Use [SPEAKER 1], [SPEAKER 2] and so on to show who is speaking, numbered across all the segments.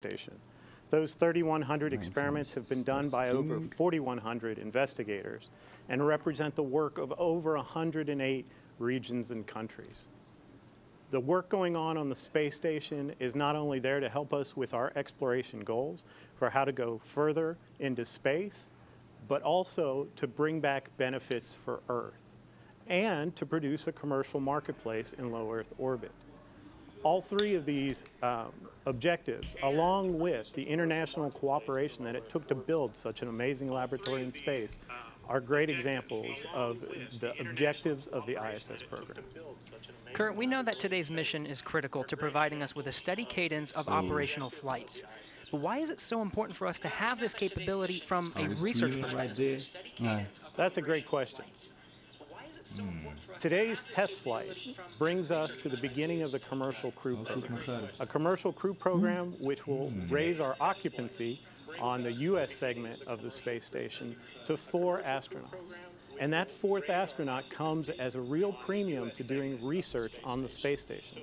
[SPEAKER 1] station. Those 3,100 experiments have been done by over 4,100 investigators and represent the work of over 108 regions and countries. The work going on the space station is not only there to help us with our exploration goals for how to go further into space, but also to bring back benefits for Earth and to produce a commercial marketplace in low Earth orbit. All three of these objectives, along with the international cooperation that it took to build such an amazing laboratory in space, are great examples of the objectives of the ISS program.
[SPEAKER 2] Kurt, we know that today's mission is critical to providing us with a steady cadence of operational flights. But why is it so important for us to have this capability from a research perspective?
[SPEAKER 1] That's a great question. Today's test flight brings us to the beginning of the commercial crew program. A commercial crew program which will raise our occupancy on the U.S. segment of the space station to 4 astronauts. And that 4th astronaut comes as a real premium to doing research on the space station.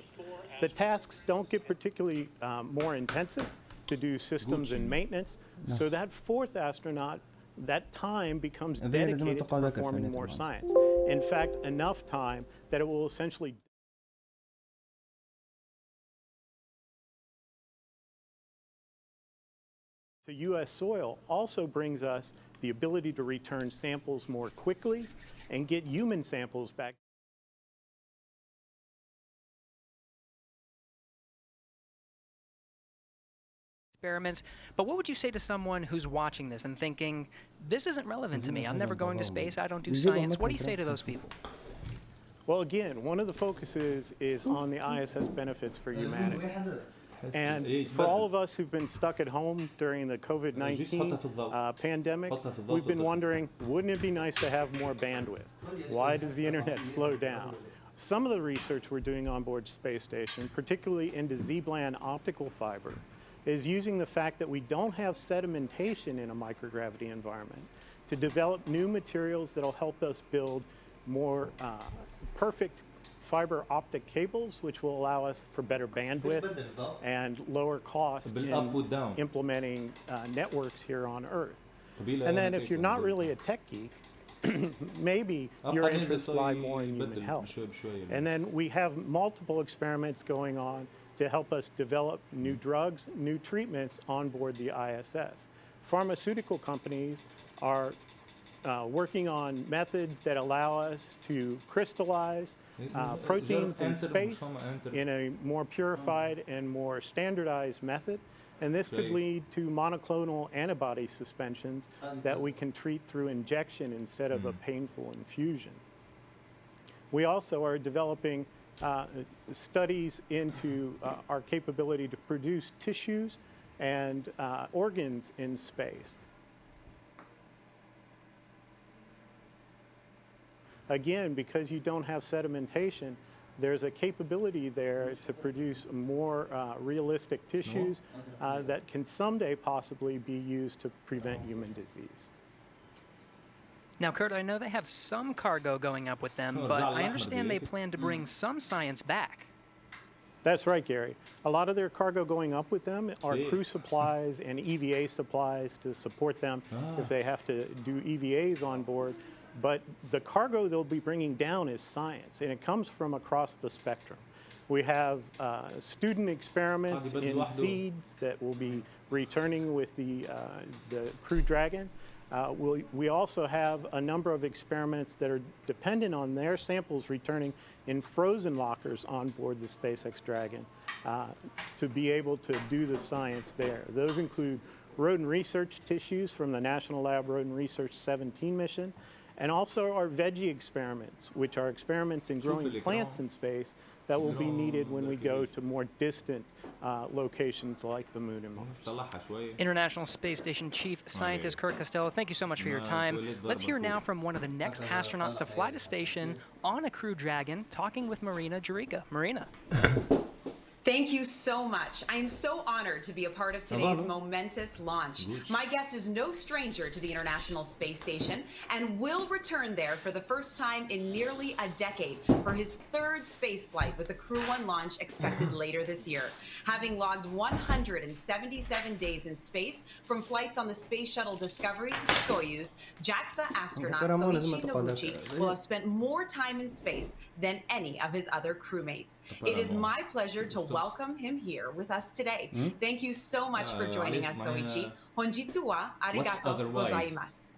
[SPEAKER 1] The tasks don't get particularly more intensive to do systems and maintenance, so that 4th astronaut, that time becomes dedicated to performing more science. In fact, enough time that it will essentially to U.S. soil also brings us the ability to return samples more quickly and get human samples back.
[SPEAKER 2] Experiments, but what would you say to someone who's watching this and thinking, this isn't relevant to me, I'm never going to space, I don't do science? What do you say to those people?
[SPEAKER 1] Well, again, one of the focuses is on the ISS benefits for humanity. And for all of us who've been stuck at home during the COVID-19 pandemic, we've been wondering, wouldn't it be nice to have more bandwidth? Why does the internet slow down? Some of the research we're doing on board space station, particularly into Z-band optical fiber, is using the fact that we don't have sedimentation in a microgravity environment to develop new materials that will help us build more perfect fiber optic cables, which will allow us for better bandwidth and lower cost in implementing networks here on Earth. And then if you're not really a tech geek, maybe your interests lie more in human health. And then we have multiple experiments going on to help us develop new drugs, new treatments on board the ISS. Pharmaceutical companies are working on methods that allow us to crystallize proteins in space in a more purified and more standardized method. And this could lead to monoclonal antibody suspensions that we can treat through injection instead of a painful infusion. We also are developing studies into our capability to produce tissues and organs in space. Again, because you don't have sedimentation, there's a capability there to produce more realistic tissues that can someday possibly be used to prevent human disease.
[SPEAKER 2] Now, Kurt, I know they have some cargo going up with them, but I understand they plan to bring some science back.
[SPEAKER 1] That's right, Gary. A lot of their cargo going up with them are crew supplies and EVA supplies to support them if they have to do EVAs on board. But the cargo they'll be bringing down is science, and it comes from across the spectrum. We have student experiments in seeds that will be returning with the Crew Dragon. We also have a number of experiments that are dependent on their samples returning in frozen lockers on board the SpaceX Dragon to be able to do the science there. Those include rodent research tissues from the National Lab Rodent Research 17 mission, and also our veggie experiments, which are experiments in growing plants in space that will be needed when we go to more distant locations like the Moon and Mars.
[SPEAKER 2] International Space Station Chief Scientist Kurt Costello, thank you so much for your time. Let's hear now from one of the next astronauts to fly to station on a Crew Dragon, talking with Marina Jurica. Marina.
[SPEAKER 3] Thank Thank you so much. I am so honored to be a part of today's momentous launch. My guest is no stranger to the International Space Station and will return there for the first time in nearly a decade for his third space flight with the Crew 1 launch expected later this year. Having logged 177 days in space from flights on the Space Shuttle Discovery to the Soyuz, JAXA astronaut Soichi Noguchi will have spent more time in space than any of his other crewmates. It is my pleasure to welcome him here with us today. Thank you so much for joining us, Soichi. Honjitsu wa arigato gozaimasu.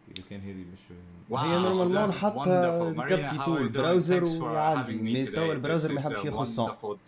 [SPEAKER 4] هي نورمالمون حتى كابتي تول براوزر ويعدي مي توا البراوزر ما يحبش ياخذ الصون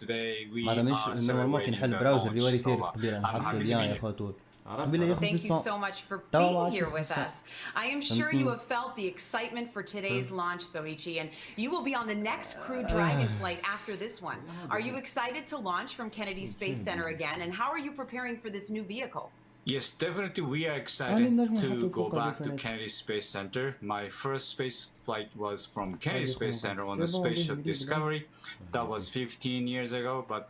[SPEAKER 4] معناتها مش نورمالمون كي نحل براوزر ريوالي تالي قبيله نحط ليان ياخذ طول
[SPEAKER 3] Thank you so much for being here with us. I am sure you have felt the excitement for today's launch, Soichi, and you will be on the next Crew Dragon flight after this one. Are you excited to launch from Kennedy Space Center again, and how are you preparing for this new vehicle?
[SPEAKER 5] Yes, definitely we are excited to go back to Kennedy Space Center. My first space flight was from Kennedy Space Center on the Space Shuttle Discovery. That was 15 years ago, but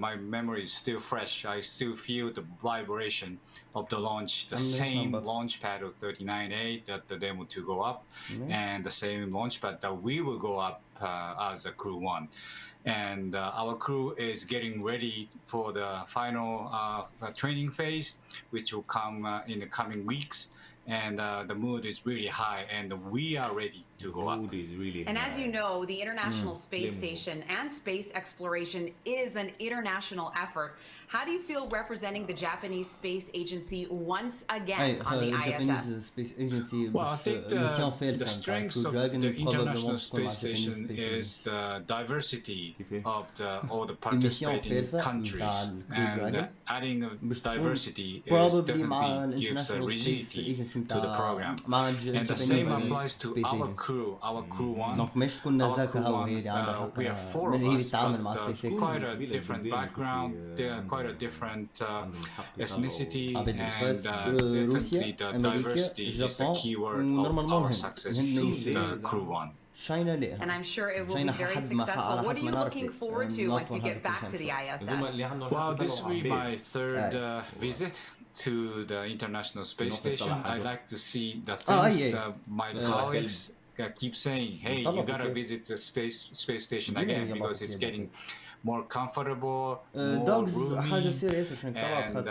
[SPEAKER 5] my memory is still fresh. I still feel the vibration of the launch, the same launch pad of 39A that the demo to go up, and the same launch pad that we will go up as a Crew 1. And our crew is getting ready for the final training phase, which will come in the coming weeks. And the mood is really high, and we are ready to go up.
[SPEAKER 3] And as you know, the International Space Station and space exploration is an international effort. How do you feel representing the Japanese Space Agency once again on the ISS?
[SPEAKER 5] Well, I think the strength of the International Space Station is the diversity of all the participating countries, and adding diversity is definitely gives a rigidity to the program. And the same applies to our crew, our Crew 1. Our Crew 1, we have 4 of us, but quite a different background, quite a different ethnicity, and definitely the diversity is the key word of our success to the Crew 1.
[SPEAKER 3] And I'm sure it will be very successful. What are you looking forward to once you get back to the ISS?
[SPEAKER 5] Well, this will be my third visit to the International Space Station. I like to see the things my colleagues keep saying, hey, you gotta visit the space station again because it's getting more comfortable, more roomy, and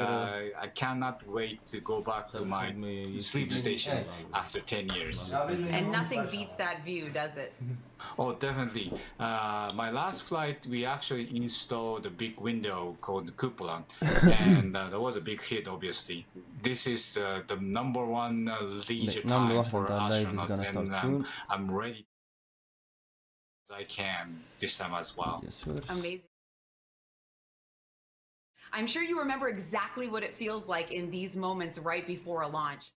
[SPEAKER 5] I cannot wait to go back to my sleep station after 10 years.
[SPEAKER 3] And nothing beats that view, does it?
[SPEAKER 5] Oh, definitely. My last flight, we actually installed a big window called the cupola, and that was a big hit, obviously. This is the number one leisure time for astronauts, and I'm ready as I can this time as well.
[SPEAKER 3] Amazing. I'm sure you remember exactly what it feels like in these moments right before a launch.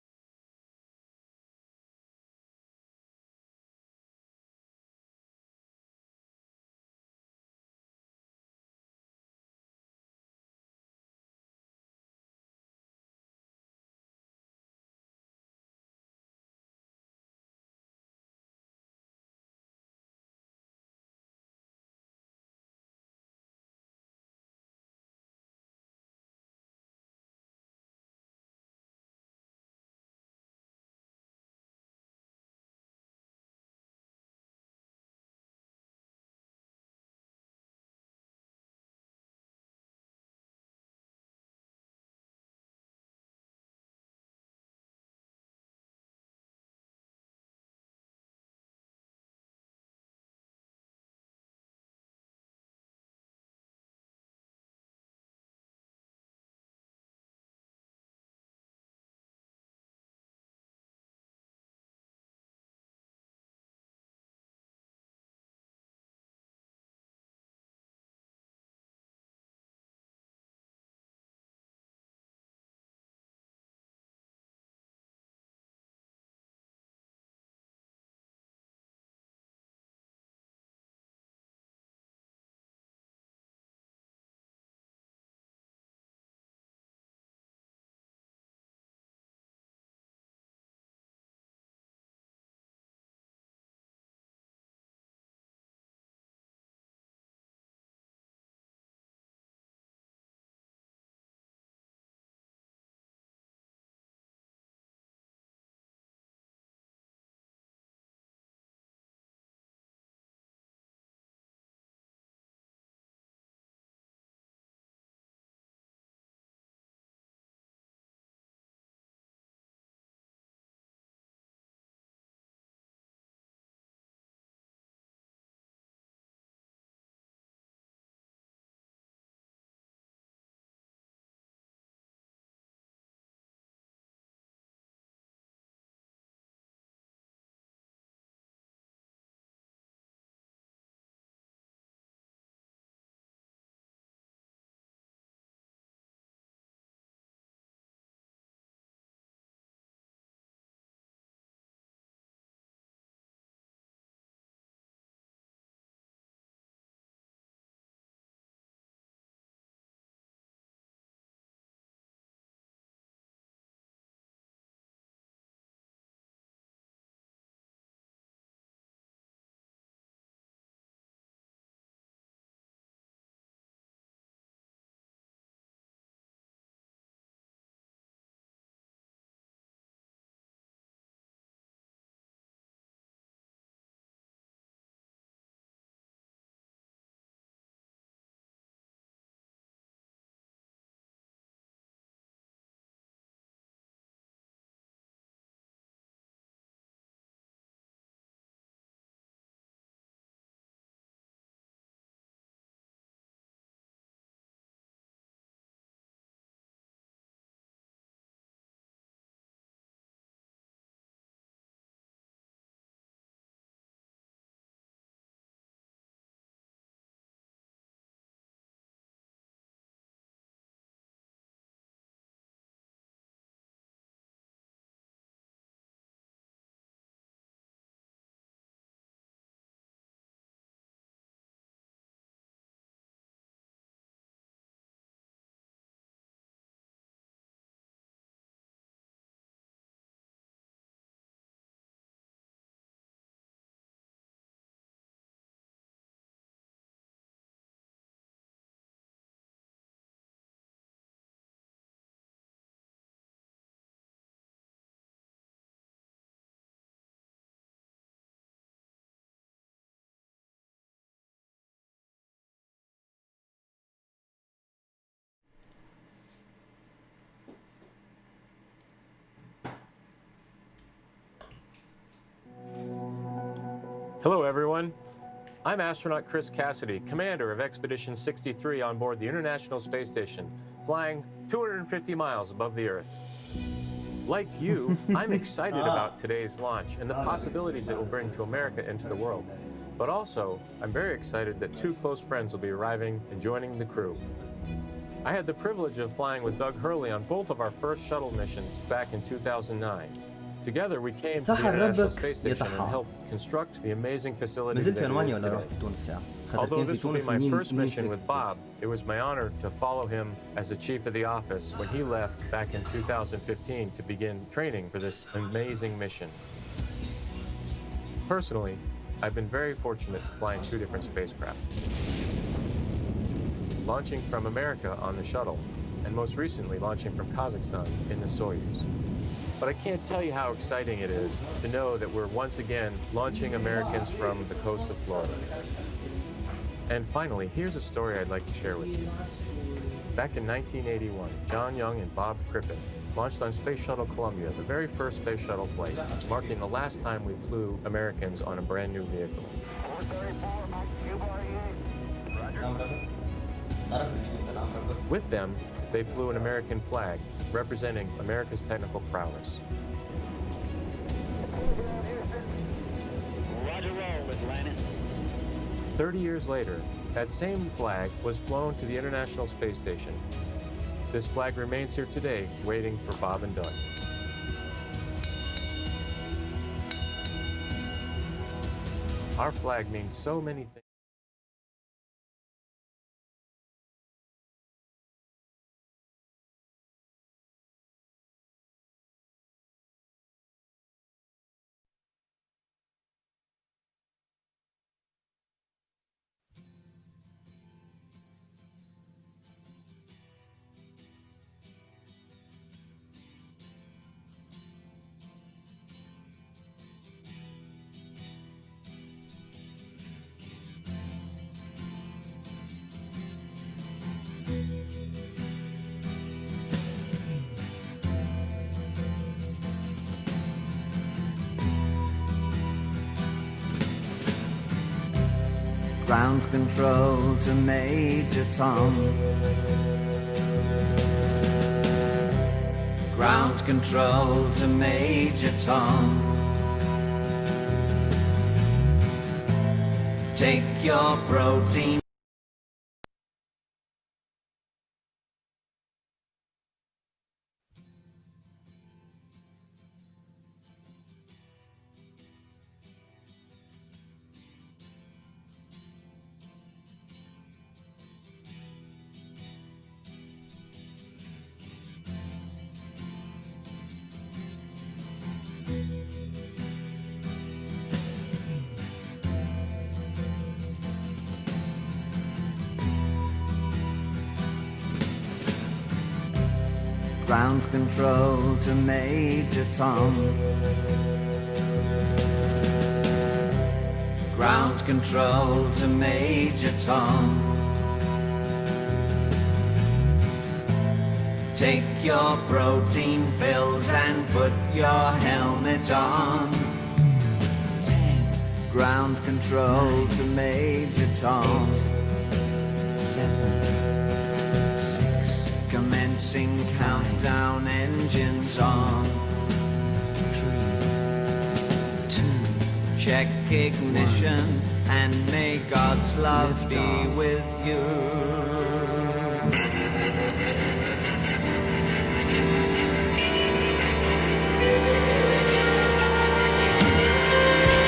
[SPEAKER 6] Hello, everyone. I'm astronaut Chris Cassidy, commander of Expedition 63 on board the International Space Station, flying 250 miles above the Earth. Like you, I'm excited about today's launch and the possibilities it will bring to America and to the world. But also, I'm very excited that two close friends will be arriving and joining the crew. I had the privilege of flying with Doug Hurley on both of our first shuttle missions back in 2009. Together, we came to the International Space Station and helped construct the amazing facility that it is today. Although this will be my first mission with Bob, it was my honor to follow him as the chief of the office when he left back in 2015 to begin training for this amazing mission. Personally, I've been very fortunate to fly in two different spacecraft. Launching from America on the shuttle, and most recently launching from Kazakhstan in the Soyuz. But I can't tell you how exciting it is to know that we're once again launching Americans from the coast of Florida. And finally, here's a story I'd like to share with you. Back in 1981, John Young and Bob Crippen launched on Space Shuttle Columbia, the very first space shuttle flight, marking the last time we flew Americans on a brand new vehicle. With them, they flew an American flag, representing America's technical prowess.
[SPEAKER 7] Roger, roll, Atlanta.
[SPEAKER 6] 30 years later, that same flag was flown to the International Space Station. This flag remains here today, waiting for Bob and Doug. Our flag means so many things.
[SPEAKER 8] Ground control to Major Tom. Ground control to Major Tom. Take your protein. Ground control to Major Tom. Ground control to Major Tom. Take your protein pills and put your helmet on. 10. Ground control to Major Tom. 8, 7, 6. Commencing countdown, engines on. 3, 2. Check ignition and may God's love be with you.